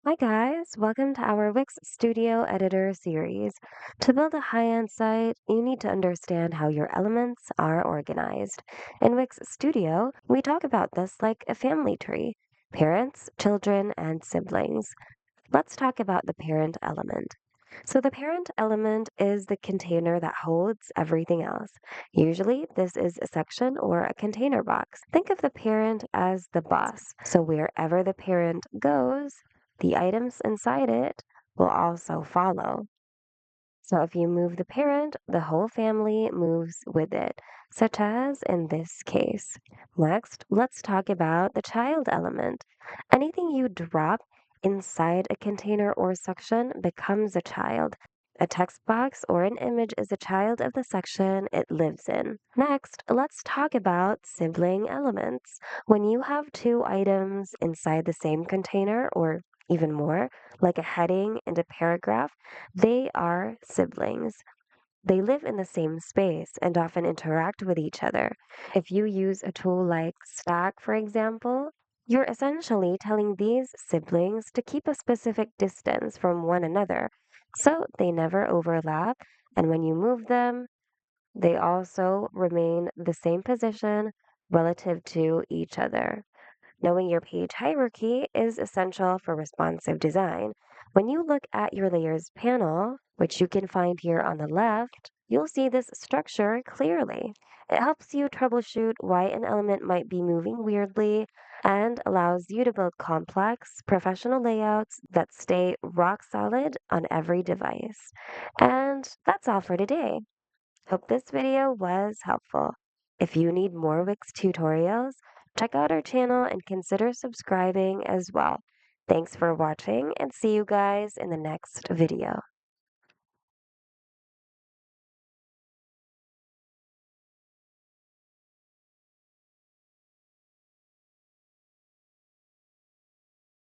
Hi guys, welcome to our Wix Studio Editor series. To build a high-end site, you need to understand how your elements are organized. In Wix Studio, we talk about this like a family tree: parents, children, and siblings. Let's talk about the parent element. So, the parent element is the container that holds everything else. Usually, this is a section or a container box. Think of the parent as the boss. So, wherever the parent goes, the items inside it will also follow. So, if you move the parent, the whole family moves with it, such as in this case. Next, let's talk about the child element. Anything you drop inside a container or section becomes a child. A text box or an image is a child of the section it lives in. Next, let's talk about sibling elements. When you have two items inside the same container or even more, like a heading and a paragraph, they are siblings. They live in the same space and often interact with each other. If you use a tool like Stack, for example, you're essentially telling these siblings to keep a specific distance from one another so they never overlap, and when you move them, they also remain the same position relative to each other. Knowing your page hierarchy is essential for responsive design. When you look at your layers panel, which you can find here on the left, you'll see this structure clearly. It helps you troubleshoot why an element might be moving weirdly and allows you to build complex, professional layouts that stay rock solid on every device. And that's all for today. Hope this video was helpful. If you need more Wix tutorials, check out our channel and consider subscribing as well. Thanks for watching and see you guys in the next video.